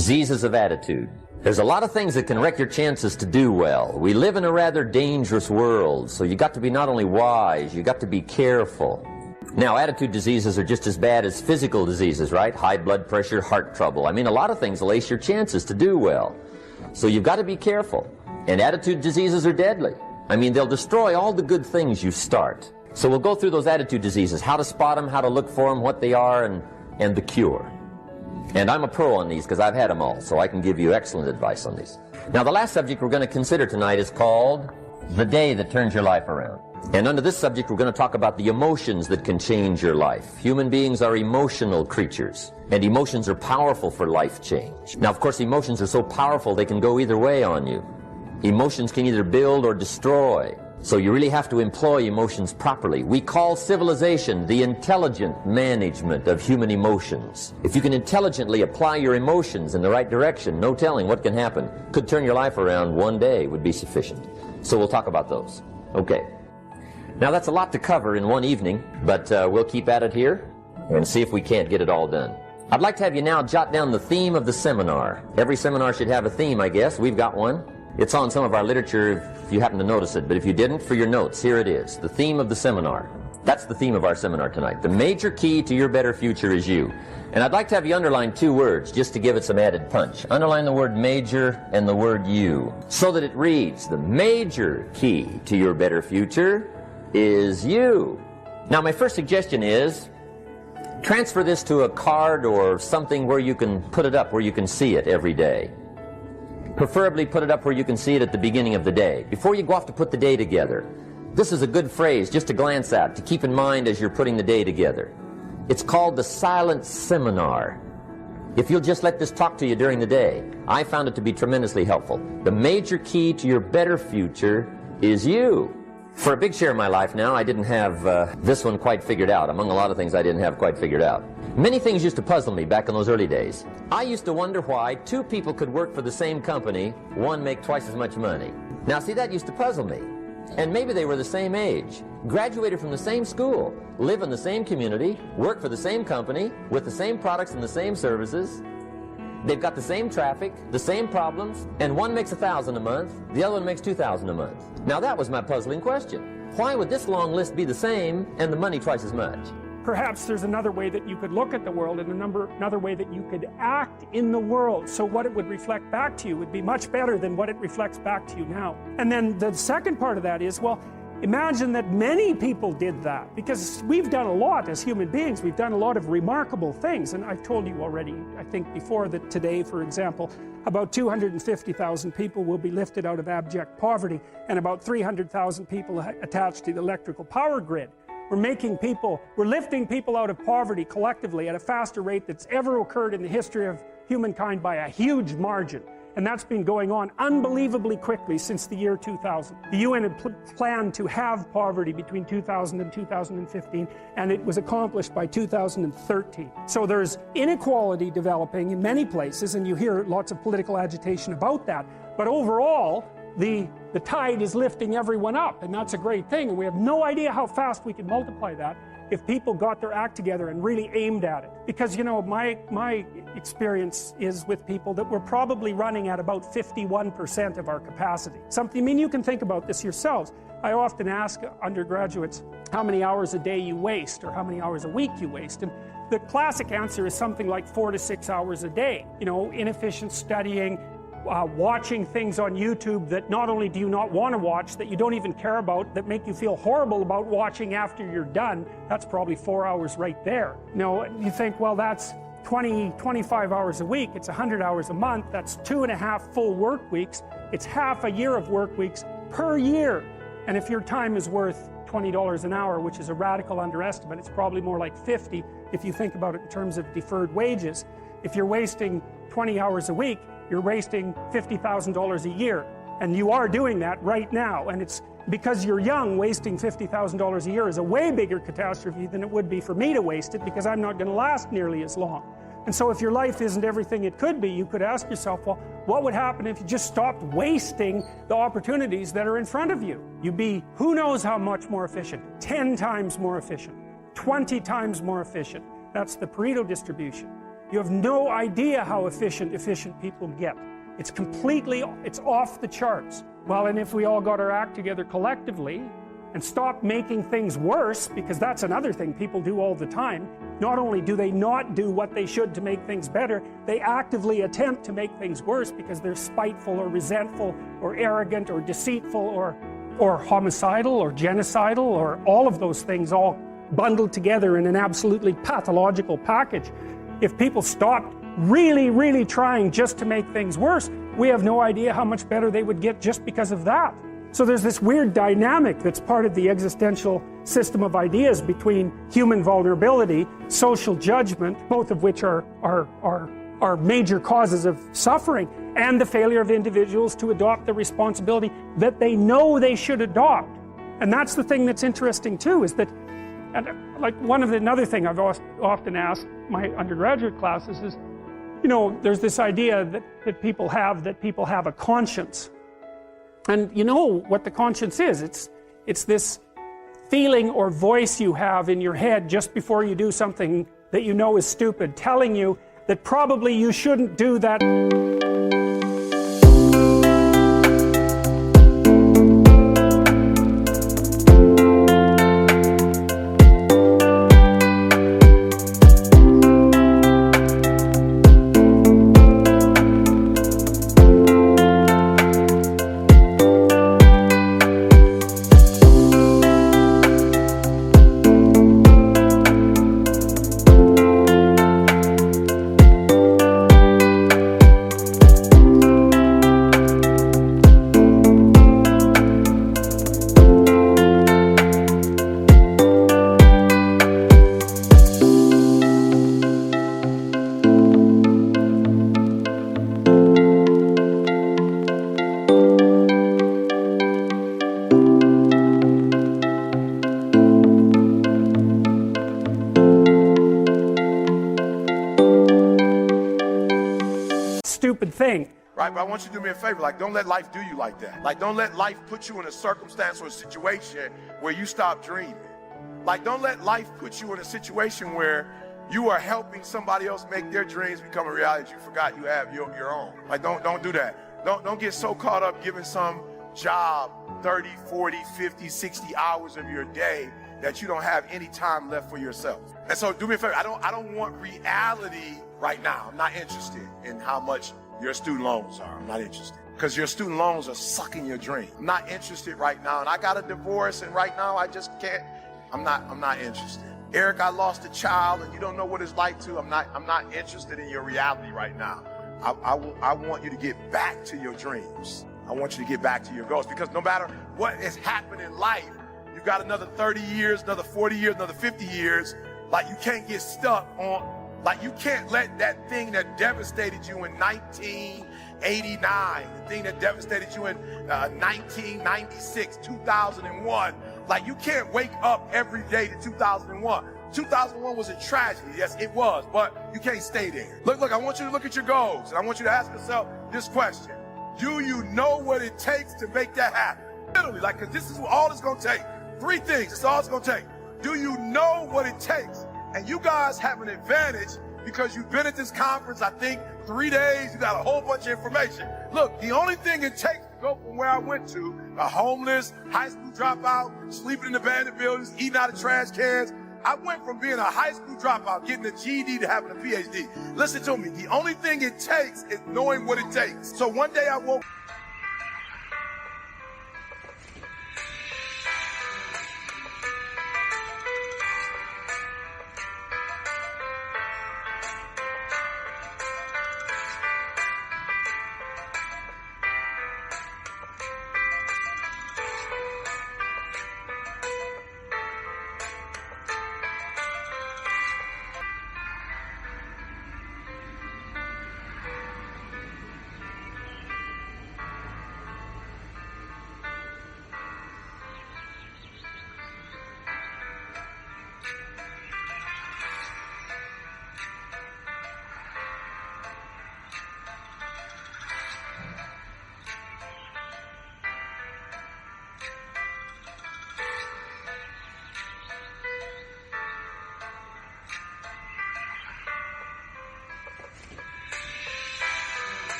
Diseases of attitude. There's a lot of things that can wreck your chances to do well. We live in a rather dangerous world, so you got to be not only wise, you got to be careful. Now, attitude diseases are just as bad as physical diseases, right? High blood pressure, heart trouble. I mean, a lot of things lace your chances to do well. So you've got to be careful. And attitude diseases are deadly. I mean, they'll destroy all the good things you start. So we'll go through those attitude diseases, how to spot them, how to look for them, what they are, and the cure. And I'm a pro on these because I've had them all, so I can give you excellent advice on these. Now, the last subject we're going to consider tonight is called the day that turns your life around. And under this subject, we're going to talk about the emotions that can change your life. Human beings are emotional creatures, and emotions are powerful for life change. Now, of course, emotions are so powerful they can go either way on you. Emotions can either build or destroy. So you really have to employ emotions properly. We call civilization the intelligent management of human emotions. If you can intelligently apply your emotions in the right direction, no telling what can happen. Could turn your life around one day would be sufficient. So we'll talk about those. Okay. Now that's a lot to cover in one evening, but we'll keep at it here and see if we can't get it all done. I'd like to have you now jot down the theme of the seminar. Every seminar should have a theme, I guess. We've got one. It's on some of our literature if you happen to notice it, but if you didn't, for your notes, here it is. The theme of the seminar. That's the theme of our seminar tonight. The major key to your better future is you. And I'd like to have you underline two words just to give it some added punch. Underline the word major and the word you, so that it reads, the major key to your better future is you. Now, my first suggestion is transfer this to a card or something where you can put it up, where you can see it every day. Preferably put it up where you can see it at the beginning of the day, before you go off to put the day together. This is a good phrase just to glance at, to keep in mind as you're putting the day together. It's called the silent seminar. If you'll just let this talk to you during the day, I found it to be tremendously helpful. The major key to your better future is you. For a big share of my life now, I didn't have this one quite figured out. Among a lot of things I didn't have quite figured out. Many things used to puzzle me back in those early days. I used to wonder why two people could work for the same company, one make twice as much money. Now see, that used to puzzle me. And maybe they were the same age, graduated from the same school, live in the same community, work for the same company, with the same products and the same services. They've got the same traffic, the same problems, and one makes $1,000 a month, the other one makes $2,000 a month. Now that was my puzzling question. Why would this long list be the same and the money twice as much? Perhaps there's another way that you could look at the world and another way that you could act in the world, so what it would reflect back to you would be much better than what it reflects back to you now. And then the second part of that is, well, imagine that many people did that, because we've done a lot as human beings. We've done a lot of remarkable things, and I've told you already, I think before, that today, for example, about 250,000 people will be lifted out of abject poverty, and about 300,000 people attached to the electrical power grid. We're lifting people out of poverty collectively at a faster rate that's ever occurred in the history of humankind by a huge margin. And that's been going on unbelievably quickly since the year 2000. The UN had planned to have poverty between 2000 and 2015, and it was accomplished by 2013. So there's inequality developing in many places, and you hear lots of political agitation about that. But overall, the tide is lifting everyone up, and that's a great thing, and we have no idea how fast we can multiply that if people got their act together and really aimed at it. Because, you know, my experience is with people that we're probably running at about 51% of our capacity. I mean, you can think about this yourselves. I often ask undergraduates how many hours a day you waste, or how many hours a week you waste, and the classic answer is something like 4 to 6 hours a day. You know, inefficient studying, watching things on YouTube that not only do you not want to watch, that you don't even care about, that make you feel horrible about watching after you're done. That's probably 4 hours right there. You know, you think, well, that's 25 hours a week, it's 100 hours a month, that's 2.5 full work weeks, it's half a year of work weeks per year. And if your time is worth $20 an hour, which is a radical underestimate, it's probably more like 50 if you think about it in terms of deferred wages. If you're wasting 20 hours a week, you're wasting $50,000 a year. And you are doing that right now. And it's because you're young, wasting $50,000 a year is a way bigger catastrophe than it would be for me to waste it, because I'm not going to last nearly as long. And so if your life isn't everything it could be, you could ask yourself, well, what would happen if you just stopped wasting the opportunities that are in front of you? You'd be who knows how much more efficient, 10 times more efficient, 20 times more efficient. That's the Pareto distribution. You have no idea how efficient people get. It's off the charts. Well, and if we all got our act together collectively and stop making things worse, because that's another thing people do all the time. Not only do they not do what they should to make things better, they actively attempt to make things worse because they're spiteful or resentful or arrogant or deceitful or homicidal or genocidal or all of those things all bundled together in an absolutely pathological package. If people stopped really trying just to make things worse, we have no idea how much better they would get just because of that. So there's this weird dynamic that's part of the existential system of ideas between human vulnerability, social judgment, both of which are major causes of suffering, and the failure of individuals to adopt the responsibility that they know they should adopt. And that's the thing that's interesting too, is that, and like another thing I've often asked my undergraduate classes is, you know, there's this idea that people have a conscience. And you know what the conscience is. It's this feeling or voice you have in your head just before you do something that you know is stupid, telling you that probably you shouldn't do that. Stupid thing. Right, but I want you to do me a favor, like don't let life do you like that. Like don't let life put you in a circumstance or a situation where you stop dreaming. Like don't let life put you in a situation where you are helping somebody else make their dreams become a reality that you forgot you have your own. Like don't do that. Don't get so caught up giving some job 30, 40, 50, 60 hours of your day that you don't have any time left for yourself. And so do me a favor, I don't want reality right now. I'm not interested in how much your student loans are. I'm not interested. Because your student loans are sucking your dream. I'm not interested right now. And I got a divorce and right now I just can't. I'm not interested. Eric, I lost a child and you don't know what it's like to. I'm not interested in your reality right now. I want you to get back to your dreams. I want you to get back to your goals, because no matter what has happened in life, you got another 30 years, another 40 years, another 50 years. Like you can't get stuck on, like you can't let that thing that devastated you in 1989, the thing that devastated you in 1996, 2001, like you can't wake up every day to 2001. 2001 was a tragedy, yes it was, but you can't stay there. Look, I want you to look at your goals, and I want you to ask yourself this question. Do you know what it takes to make that happen? Literally, like, because this is all it's gonna take. 3 things, it's all it's gonna take. Do you know what it takes? And you guys have an advantage because you've been at this conference, I think, 3 days, you got a whole bunch of information. Look, the only thing it takes to go from where I went to, a homeless, high school dropout, sleeping in abandoned buildings, eating out of trash cans, I went from being a high school dropout, getting a GED, to having a PhD. Listen to me, the only thing it takes is knowing what it takes. So one day I woke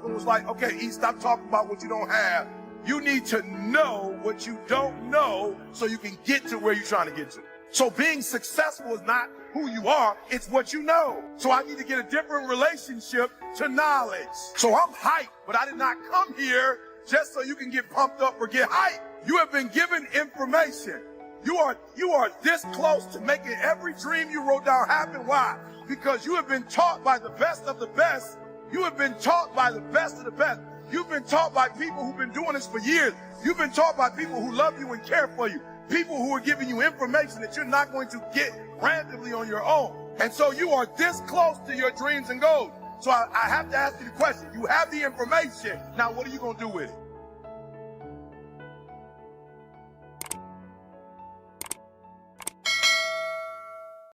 husband was like, okay, E, stop talking about what you don't have. You need to know what you don't know so you can get to where you're trying to get to. So being successful is not who you are, it's what you know. So I need to get a different relationship to knowledge. So I'm hyped, but I did not come here just so you can get pumped up or get hyped. You have been given information. You are this close to making every dream you wrote down happen. Why? Because you have been taught by the best of the best. You have been taught by the best of the best. You've been taught by people who've been doing this for years. You've been taught by people who love you and care for you. People who are giving you information that you're not going to get randomly on your own. And so you are this close to your dreams and goals. So I have to ask you the question. You have the information. Now, what are you going to do with it?